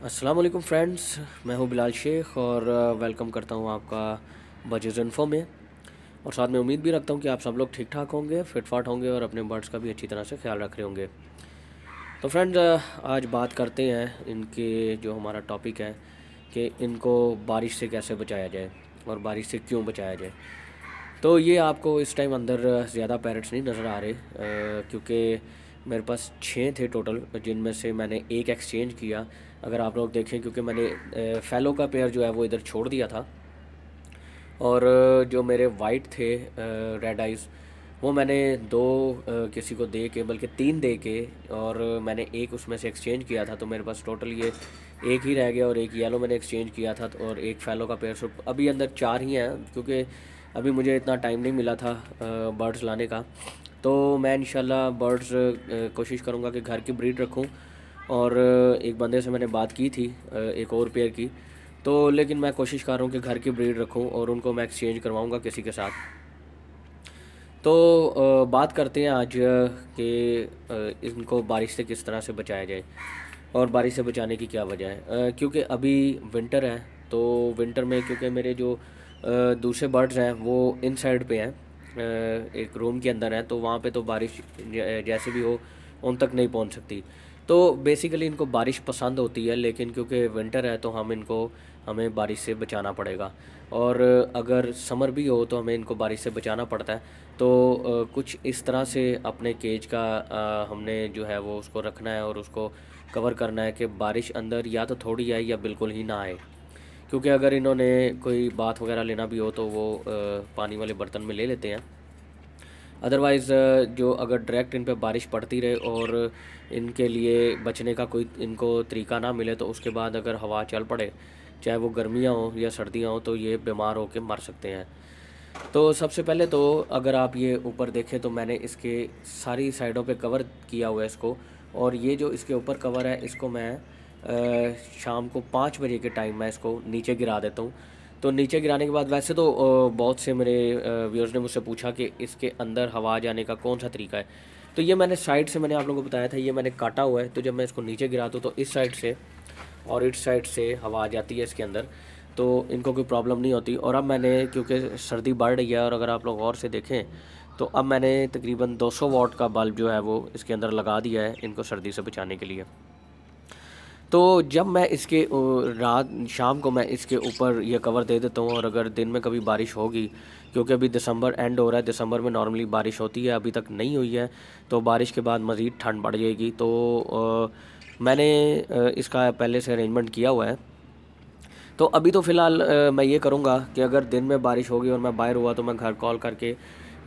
अस्सलाम वालेकुम फ्रेंड्स, मैं हूं बिलाल शेख और वेलकम करता हूं आपका बजट इन्फो में। और साथ में उम्मीद भी रखता हूं कि आप सब लोग ठीक ठाक होंगे, फिट फाट होंगे और अपने बर्ड्स का भी अच्छी तरह से ख्याल रख रहे होंगे। तो फ्रेंड्स, आज बात करते हैं इनके जो हमारा टॉपिक है कि इनको बारिश से कैसे बचाया जाए और बारिश से क्यों बचाया जाए। तो ये आपको इस टाइम अंदर ज़्यादा पैरट्स नहीं नज़र आ रहे, क्योंकि मेरे पास 6 थे टोटल, जिनमें से मैंने एक एक्सचेंज किया। अगर आप लोग देखें, क्योंकि मैंने फैलो का पेयर जो है वो इधर छोड़ दिया था, और जो मेरे वाइट थे रेड आइज़, वो मैंने दो किसी को दे के, बल्कि 3 दे के, और मैंने एक उसमें से एक्सचेंज किया था। तो मेरे पास टोटल ये एक ही रह गया, और एक येलो मैंने एक्सचेंज किया था, और एक फैलो का पेयर। सो अभी अंदर 4 ही हैं, क्योंकि अभी मुझे इतना टाइम नहीं मिला था बर्ड्स लाने का। तो मैं इंशाल्लाह बर्ड्स कोशिश करूँगा कि घर की ब्रीड रखूँ। और एक बंदे से मैंने बात की थी एक और पेयर की, तो लेकिन मैं कोशिश कर रहा हूँ कि घर की ब्रीड रखूँ और उनको मैं एक्सचेंज करवाऊँगा किसी के साथ। तो बात करते हैं आज कि इनको बारिश से किस तरह से बचाया जाए और बारिश से बचाने की क्या वजह है। क्योंकि अभी विंटर है, तो विंटर में क्योंकि मेरे जो दूसरे बर्ड्स हैं वो इन साइड पे हैं, एक रूम के अंदर हैं, तो वहाँ पे तो बारिश जैसे भी हो उन तक नहीं पहुँच सकती। तो बेसिकली इनको बारिश पसंद होती है, लेकिन क्योंकि विंटर है तो हमें बारिश से बचाना पड़ेगा। और अगर समर भी हो तो हमें इनको बारिश से बचाना पड़ता है। तो कुछ इस तरह से अपने केज का हमने जो है वो उसको रखना है और उसको कवर करना है कि बारिश अंदर या तो थोड़ी आए या बिल्कुल ही ना आए। क्योंकि अगर इन्होंने कोई बाथ वगैरह लेना भी हो तो वो पानी वाले बर्तन में ले लेते हैं। अदरवाइज़ जो अगर डायरेक्ट इन पे बारिश पड़ती रहे और इनके लिए बचने का कोई इनको तरीका ना मिले, तो उसके बाद अगर हवा चल पड़े, चाहे वो गर्मियाँ हों या सर्दियाँ हों, तो ये बीमार होकर मर सकते हैं। तो सबसे पहले तो अगर आप ये ऊपर देखें तो मैंने इसके सारी साइडों पे कवर किया हुआ है इसको। और ये जो इसके ऊपर कवर है, इसको मैं शाम को 5 बजे के टाइम मैं इसको नीचे गिरा देता हूँ। तो नीचे गिराने के बाद वैसे तो बहुत से मेरे व्यूअर्स ने मुझसे पूछा कि इसके अंदर हवा जाने का कौन सा तरीका है। तो ये मैंने साइड से, मैंने आप लोगों को बताया था, ये मैंने काटा हुआ है। तो जब मैं इसको नीचे गिराता हूँ तो इस साइड से और इस साइड से हवा आ जाती है इसके अंदर, तो इनको कोई प्रॉब्लम नहीं होती। और अब मैंने, क्योंकि सर्दी बढ़ रही है, और अगर आप लोग गौर से देखें तो अब मैंने तकरीबन 200 वाट का बल्ब जो है वो इसके अंदर लगा दिया है इनको सर्दी से बचाने के लिए। तो जब मैं इसके रात शाम को मैं इसके ऊपर ये कवर दे देता हूँ, और अगर दिन में कभी बारिश होगी, क्योंकि अभी दिसंबर एंड हो रहा है, दिसंबर में नॉर्मली बारिश होती है, अभी तक नहीं हुई है, तो बारिश के बाद मज़ीद ठंड बढ़ जाएगी। तो मैंने इसका पहले से अरेंजमेंट किया हुआ है। तो अभी तो फ़िलहाल मैं ये करूँगा कि अगर दिन में बारिश होगी और मैं बाहर हुआ तो मैं घर कॉल करके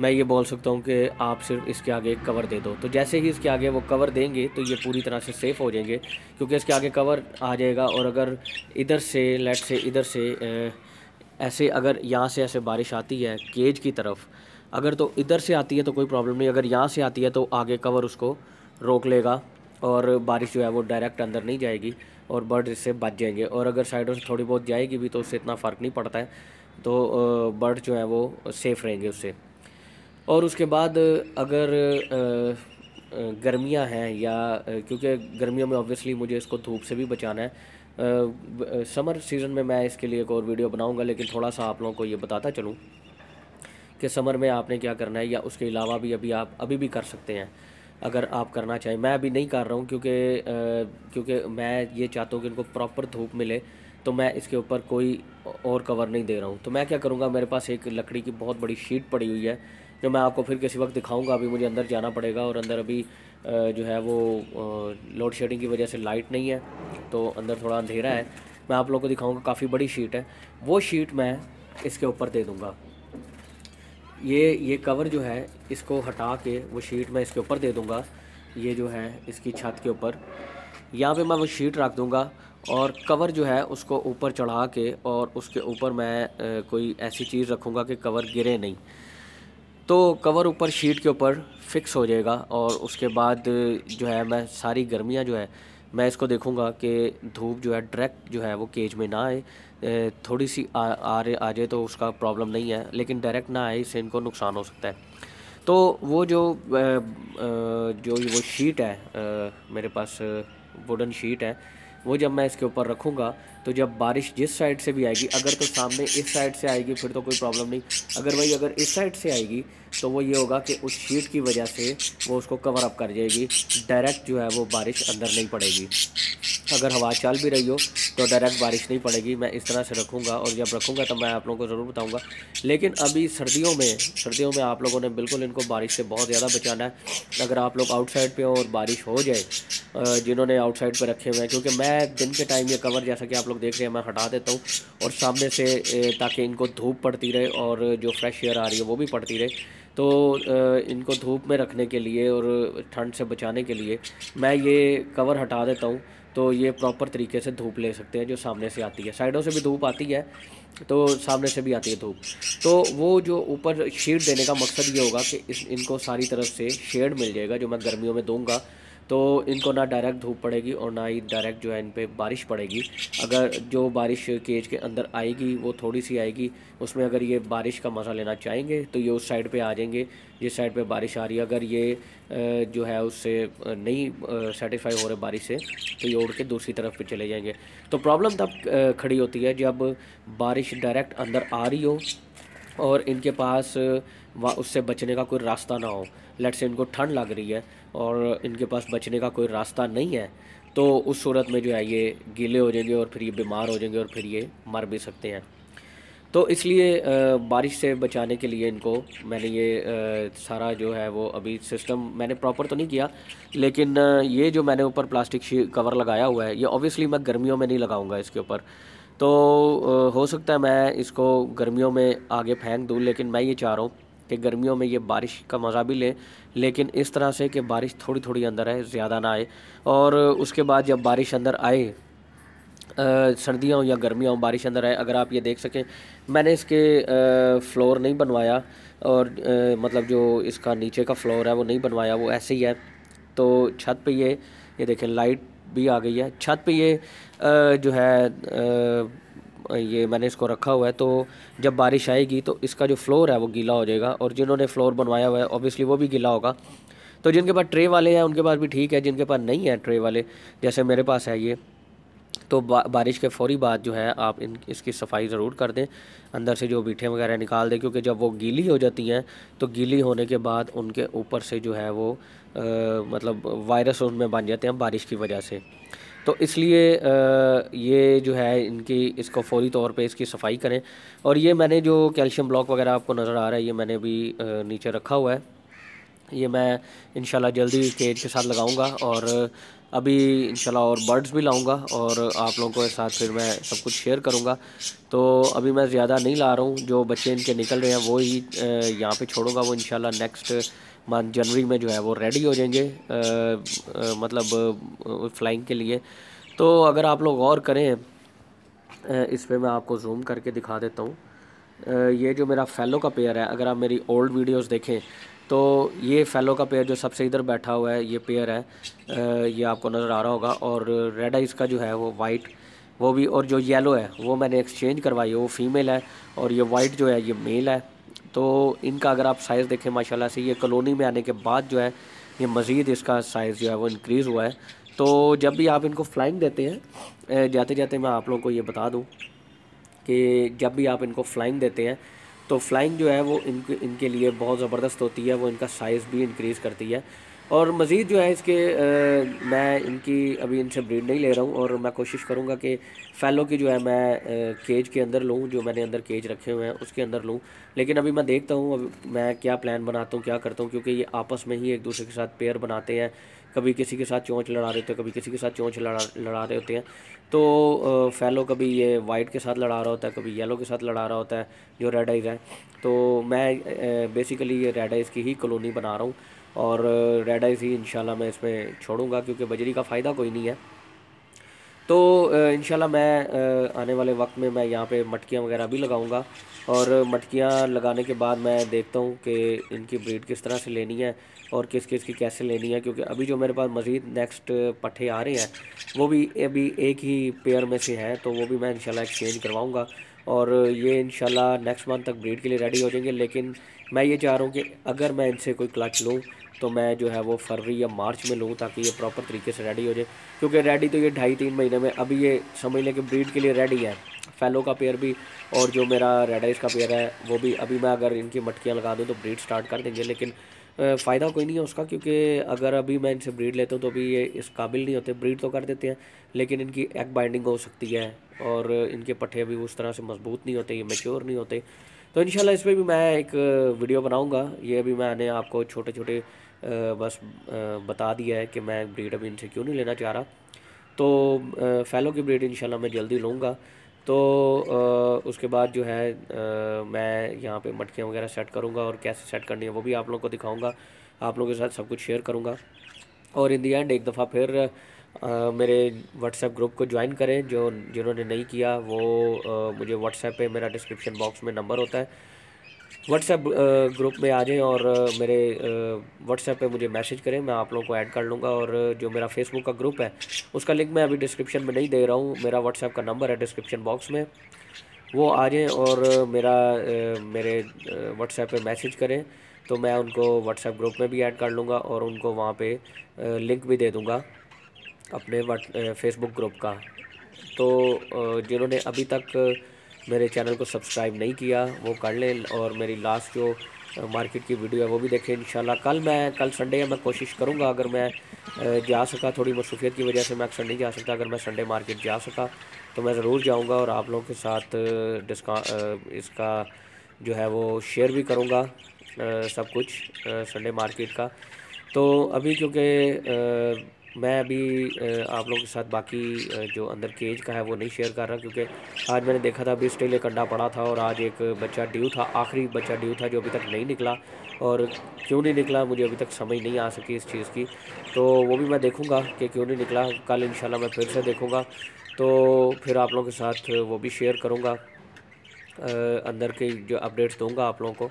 मैं ये बोल सकता हूँ कि आप सिर्फ इसके आगे एक कवर दे दो। तो जैसे ही इसके आगे वो कवर देंगे तो ये पूरी तरह से सेफ़ हो जाएंगे, क्योंकि इसके आगे कवर आ जाएगा। और अगर इधर से, लेट से इधर से ऐसे, अगर यहाँ से ऐसे बारिश आती है केज की तरफ, अगर तो इधर से आती है तो कोई प्रॉब्लम नहीं, अगर यहाँ से आती है तो आगे कवर उसको रोक लेगा और बारिश जो है वो डायरेक्ट अंदर नहीं जाएगी और बर्ड इससे बच जाएंगे। और अगर साइडों से थोड़ी बहुत जाएगी भी तो उससे इतना फ़र्क नहीं पड़ता है, तो बर्ड जो है वो सेफ़ रहेंगे उससे। और उसके बाद अगर गर्मियां हैं, या क्योंकि गर्मियों में ऑब्वियसली मुझे इसको धूप से भी बचाना है। समर सीज़न में मैं इसके लिए एक और वीडियो बनाऊंगा, लेकिन थोड़ा सा आप लोगों को ये बताता चलूँ कि समर में आपने क्या करना है, या उसके अलावा भी अभी आप अभी भी कर सकते हैं अगर आप करना चाहें। मैं अभी नहीं कर रहा हूँ, क्योंकि मैं ये चाहता हूँ कि इनको प्रॉपर धूप मिले, तो मैं इसके ऊपर कोई और कवर नहीं दे रहा हूँ। तो मैं क्या करूँगा, मेरे पास एक लकड़ी की बहुत बड़ी शीट पड़ी हुई है, जो मैं आपको फिर किसी वक्त दिखाऊंगा। अभी मुझे अंदर जाना पड़ेगा, और अंदर अभी जो है वो लोड शेडिंग की वजह से लाइट नहीं है, तो अंदर थोड़ा अंधेरा है। मैं आप लोगों को दिखाऊंगा, काफ़ी बड़ी शीट है, वो शीट मैं इसके ऊपर दे दूँगा। ये कवर जो है इसको हटा के वो शीट मैं इसके ऊपर दे दूँगा। ये जो है इसकी छत के ऊपर, यहाँ पे मैं वो शीट रख दूँगा, और कवर जो है उसको ऊपर चढ़ा के, और उसके ऊपर मैं कोई ऐसी चीज़ रखूँगा कि कवर गिरे नहीं। तो कवर ऊपर शीट के ऊपर फिक्स हो जाएगा। और उसके बाद जो है मैं सारी गर्मियाँ जो है मैं इसको देखूँगा कि धूप जो है डायरेक्ट जो है वो केज में ना आए। थोड़ी सी आ जाए तो उसका प्रॉब्लम नहीं है, लेकिन डायरेक्ट ना आए, इससे इनको नुकसान हो सकता है। तो वो जो वो शीट है, मेरे पास वुडन शीट है, वो जब मैं इसके ऊपर रखूँगा तो जब बारिश जिस साइड से भी आएगी, अगर तो सामने इस साइड से आएगी फिर तो कोई प्रॉब्लम नहीं, अगर इस साइड से आएगी तो वो ये होगा कि उस शीट की वजह से वो उसको कवर अप कर जाएगी, डायरेक्ट जो है वो बारिश अंदर नहीं पड़ेगी। अगर हवा चल भी रही हो तो डायरेक्ट बारिश नहीं पड़ेगी। मैं इस तरह से रखूँगा और जब रखूँगा तो मैं आप लोगों को ज़रूर बताऊँगा। लेकिन अभी सर्दियों में आप लोगों ने बिल्कुल इनको बारिश से बहुत ज़्यादा बचाना है। अगर आप लोग आउटसाइड पे हो और बारिश हो जाए, जिन्होंने आउटसाइड पे रखे हुए हैं, क्योंकि मैं दिन के टाइम ये कवर जैसा कि आप लोग देख रहे हैं मैं हटा देता हूँ और सामने से ताकि इनको धूप पड़ती रहे और जो फ्रेश एयर आ रही है वो भी पड़ती रहे। तो इनको धूप में रखने के लिए और ठंड से बचाने के लिए मैं ये कवर हटा देता हूँ, तो ये प्रॉपर तरीके से धूप ले सकते हैं। जो सामने से आती है, साइडों से भी धूप आती है तो सामने से भी आती है धूप, तो वो जो ऊपर शेड देने का मकसद ये होगा कि इनको सारी तरफ से शेड मिल जाएगा जो मैं गर्मियों में दूंगा। तो इनको ना डायरेक्ट धूप पड़ेगी और ना ही डायरेक्ट जो है इन पे बारिश पड़ेगी। अगर जो बारिश केज के अंदर आएगी वो थोड़ी सी आएगी, उसमें अगर ये बारिश का मज़ा लेना चाहेंगे तो ये उस साइड पे आ जाएंगे जिस साइड पे बारिश आ रही है। अगर ये जो है उससे नहीं सेटिस्फाई हो रहे बारिश से तो ये उड़ के दूसरी तरफ पे चले जाएंगे। तो प्रॉब्लम तब खड़ी होती है जब बारिश डायरेक्ट अंदर आ रही हो और इनके पास उससे बचने का कोई रास्ता ना हो। लेट से इनको ठंड लग रही है और इनके पास बचने का कोई रास्ता नहीं है, तो उस सूरत में जो है ये गीले हो जाएंगे और फिर ये बीमार हो जाएंगे और फिर ये मर भी सकते हैं। तो इसलिए बारिश से बचाने के लिए इनको मैंने ये सारा जो है वो अभी सिस्टम मैंने प्रॉपर तो नहीं किया, लेकिन ये जो मैंने ऊपर प्लास्टिक कवर लगाया हुआ है ये ऑब्वियसली मैं गर्मियों में नहीं लगाऊंगा इसके ऊपर। तो हो सकता है मैं इसको गर्मियों में आगे फेंक दूँ, लेकिन मैं ये चाह रहा हूँ कि गर्मियों में ये बारिश का मज़ा भी लें, लेकिन इस तरह से कि बारिश थोड़ी थोड़ी अंदर आए, ज़्यादा ना आए। और उसके बाद जब बारिश अंदर आए, सर्दियाँ हो या गर्मियाँ हो, बारिश अंदर आए, अगर आप ये देख सकें मैंने इसके फ्लोर नहीं बनवाया और मतलब जो इसका नीचे का फ्लोर है वो नहीं बनवाया, वो ऐसे ही है। तो छत पे ये देखें लाइट भी आ गई है छत पे। ये जो है ये मैंने इसको रखा हुआ है, तो जब बारिश आएगी तो इसका जो फ्लोर है वो गीला हो जाएगा और जिन्होंने फ्लोर बनवाया हुआ है ऑब्वियसली वो भी गीला होगा। तो जिनके पास ट्रे वाले हैं उनके पास भी ठीक है, जिनके पास नहीं है ट्रे वाले जैसे मेरे पास है ये, तो बारिश के फ़ौरी बाद जो है आप इसकी सफाई ज़रूर कर दें, अंदर से जो बीठे वगैरह निकाल दें, क्योंकि जब वो गीली हो जाती हैं तो गीली होने के बाद उनके ऊपर से जो है वो मतलब वायरस उनमें बन जाते हैं बारिश की वजह से। तो इसलिए ये जो है इसको फ़ौरी तौर पे इसकी सफाई करें। और ये मैंने जो कैल्शियम ब्लॉक वगैरह आपको नज़र आ रहा है ये मैंने भी नीचे रखा हुआ है, ये मैं इंशाल्लाह जल्दी केज के साथ लगाऊंगा और अभी इंशाल्लाह और बर्ड्स भी लाऊंगा और आप लोगों के साथ फिर मैं सब कुछ शेयर करूंगा। तो अभी मैं ज़्यादा नहीं ला रहा हूँ, जो बच्चे इनके निकल रहे हैं वो ही यहाँ पे छोड़ूंगा। वो इंशाल्लाह नेक्स्ट मंथ जनवरी में जो है वो रेडी हो जाएंगे मतलब फ्लाइंग के लिए। तो अगर आप लोग गौर करें इस पर मैं आपको जूम करके दिखा देता हूँ। ये जो मेरा फेलो का पेयर है, अगर आप मेरी ओल्ड वीडियोस देखें तो ये फेलो का पेयर जो सबसे इधर बैठा हुआ है ये पेयर है, ये आपको नज़र आ रहा होगा। और रेड आइज़ का जो है वो वाइट वो भी, और जो येलो है वो मैंने एक्सचेंज करवाई है, वो फीमेल है और ये वाइट जो है ये मेल है। तो इनका अगर आप साइज़ देखें माशाल्लाह से ये कॉलोनी में आने के बाद जो है ये मज़ीद इसका साइज़ जो है वो इंक्रीज़ हुआ है। तो जब भी आप इनको फ्लाइंग देते हैं, जाते जाते मैं आप लोगों को ये बता दूँ कि जब भी आप इनको फ्लाइंग देते हैं तो फ्लाइंग जो है वो इनके लिए बहुत ज़बरदस्त होती है, वो इनका साइज़ भी इंक्रीज़ करती है। और मज़ीद जो है इसके मैं इनकी अभी इनसे ब्रीड नहीं ले रहा हूँ और मैं कोशिश करूँगा कि फ़ैलो की जो है मैं केज के अंदर लूँ, जो मैंने अंदर केज रखे हुए हैं उसके अंदर लूँ। लेकिन अभी मैं देखता हूँ अब मैं क्या प्लान बनाता हूँ, क्या करता हूँ, क्योंकि ये आपस में ही एक दूसरे के साथ पेयर बनाते हैं, कभी किसी के साथ चोंच लड़ा रहे होते हैं, कभी किसी के साथ चोंच लड़ा रहे होते हैं। तो फ़ैलो कभी ये वाइट के साथ लड़ा रहा होता है, कभी येलो के साथ लड़ा रहा होता है जो रेड आइज़ है। तो मैं बेसिकली ये रेड आइज़ की ही कॉलोनी बना रहा हूँ और रेड आइज़ ही इंशाल्लाह मैं इसमें छोड़ूंगा, क्योंकि बजरी का फ़ायदा कोई नहीं है। तो इंशाल्लाह मैं आने वाले वक्त में मैं यहाँ पे मटकियाँ वगैरह भी लगाऊंगा और मटकियाँ लगाने के बाद मैं देखता हूँ कि इनकी ब्रीड किस तरह से लेनी है और किस किस की कैसे लेनी है, क्योंकि अभी जो मेरे पास मज़ीद नेक्स्ट पट्ठे आ रहे हैं वो भी अभी एक ही पेयर में से हैं, तो वो भी मैं इंशाल्लाह एक्सचेंज करवाऊँगा और ये इंशाल्लाह नेक्स्ट मंथ तक ब्रीड के लिए रेडी हो जाएंगे। लेकिन मैं ये चाह रहा हूँ कि अगर मैं इनसे कोई क्लच लूँ तो मैं जो है वो फरवरी या मार्च में लूँ, ताकि ये प्रॉपर तरीके से रेडी हो जाए। क्योंकि रेडी तो ये 2.5-3 महीने में, अभी ये समझ लें कि ब्रीड के लिए रेडी है। फैलो का पेयर भी और जो मेरा रेड आइज का पेयर है वो भी, अभी मैं अगर इनकी मटकियाँ लगा दूँ तो ब्रीड स्टार्ट कर देंगे। लेकिन फ़ायदा कोई नहीं है उसका, क्योंकि अगर अभी मैं इनसे ब्रीड लेता हूँ तो अभी ये इस काबिल नहीं होते। ब्रीड तो कर देते हैं लेकिन इनकी एग बाइंडिंग हो सकती है और इनके पट्टे अभी उस तरह से मजबूत नहीं होते, ये मैच्योर नहीं होते। तो इंशाल्लाह इस पर भी मैं एक वीडियो बनाऊंगा। ये अभी मैंने आपको छोटे छोटे बस बता दिया है कि मैं ब्रीड अभी इनसे क्यों नहीं लेना चाह रहा। तो फैलो की ब्रीड इंशाल्लाह मैं जल्दी लूँगा। तो उसके बाद जो है मैं यहाँ पे मटकियाँ वगैरह सेट करूँगा और कैसे सेट करनी है वो भी आप लोगों को दिखाऊँगा, आप लोगों के साथ सब कुछ शेयर करूँगा। और इन दी एंड एक दफ़ा फिर मेरे व्हाट्सएप ग्रुप को ज्वाइन करें। जो जिन्होंने नहीं किया वो मुझे व्हाट्सएप पे, मेरा डिस्क्रिप्शन बॉक्स में नंबर होता है, व्हाट्सएप ग्रुप में आ जाएं और मेरे व्हाट्सएप पे मुझे मैसेज करें, मैं आप लोगों को ऐड कर लूँगा। और जो मेरा फेसबुक का ग्रुप है उसका लिंक मैं अभी डिस्क्रिप्शन में नहीं दे रहा हूँ, मेरा व्हाट्सएप का नंबर है डिस्क्रिप्शन बॉक्स में, वो आ जाएं और मेरे व्हाट्सएप पे मैसेज करें तो मैं उनको व्हाट्सएप ग्रुप में भी ऐड कर लूँगा और उनको वहाँ पे लिंक भी दे दूँगा अपने फेसबुक ग्रुप का। तो जिन्होंने अभी तक मेरे चैनल को सब्सक्राइब नहीं किया वो कर लें और मेरी लास्ट जो मार्केट की वीडियो है वो भी देखें इंशाल्लाह। कल संडे है, मैं कोशिश करूँगा अगर मैं जा सका, थोड़ी मसरूफियत की वजह से मैं अक्सर नहीं जा सकता, अगर मैं संडे मार्केट जा सका तो मैं ज़रूर जाऊँगा और आप लोगों के साथ इसका जो है वो शेयर भी करूँगा सब कुछ संडे मार्केट का। तो अभी क्योंकि मैं अभी आप लोगों के साथ बाकी जो अंदर केज का है वो नहीं शेयर कर रहा, क्योंकि आज मैंने देखा था अभी स्टिल एक अंडा पड़ा था और आज एक बच्चा ड्यू था, आखिरी बच्चा ड्यू था जो अभी तक नहीं निकला। और क्यों नहीं निकला मुझे अभी तक समझ नहीं आ सकी इस चीज़ की, तो वो भी मैं देखूंगा कि क्यों नहीं निकला। कल इंशाल्लाह मैं फिर से देखूंगा तो फिर आप लोगों के साथ वो भी शेयर करूँगा, अंदर के जो अपडेट्स दूंगा आप लोगों को।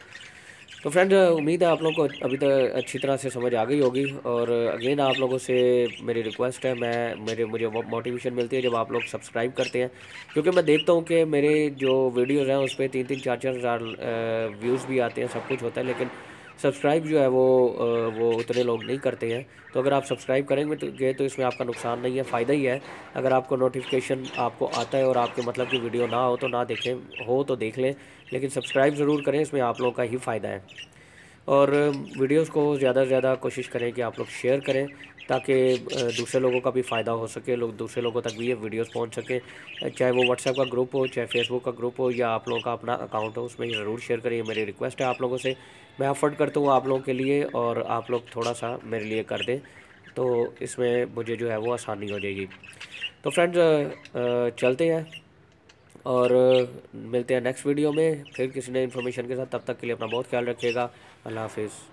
तो फ्रेंड उम्मीद है आप लोगों को अभी तक अच्छी तरह से समझ आ गई होगी। और अगेन आप लोगों से मेरी रिक्वेस्ट है, मुझे मोटिवेशन मिलती है जब आप लोग सब्सक्राइब करते हैं, क्योंकि मैं देखता हूँ कि मेरे जो वीडियोज़ हैं उस पर 3-4 हज़ार व्यूज़ भी आते हैं, सब कुछ होता है, लेकिन सब्सक्राइब जो है वो उतने लोग नहीं करते हैं। तो अगर आप सब्सक्राइब करेंगे तो इसमें आपका नुकसान नहीं है, फ़ायदा ही है। अगर आपको नोटिफिकेशन आपको आता है और आपके मतलब की वीडियो ना हो तो ना देखें, हो तो देख लें, लेकिन सब्सक्राइब ज़रूर करें, इसमें आप लोगों का ही फ़ायदा है। और वीडियोस को ज़्यादा से ज़्यादा कोशिश करें कि आप लोग शेयर करें ताकि दूसरे लोगों का भी फ़ायदा हो सके, लोग दूसरे लोगों तक भी ये वीडियोस पहुंच सके। चाहे वो व्हाट्सएप का ग्रुप हो, चाहे फेसबुक का ग्रुप हो, या आप लोगों का अपना अकाउंट हो, उसमें ज़रूर शेयर करें, ये मेरी रिक्वेस्ट है आप लोगों से। मैं एफर्ट करता हूँ आप लोगों के लिए और आप लोग थोड़ा सा मेरे लिए कर दें तो इसमें मुझे जो है वो आसानी हो जाएगी। तो फ्रेंड्स चलते हैं और मिलते हैं नेक्स्ट वीडियो में फिर किसी नई इन्फॉर्मेशन के साथ। तब तक के लिए अपना बहुत ख्याल रखिएगा। अल्लाह हाफिज़।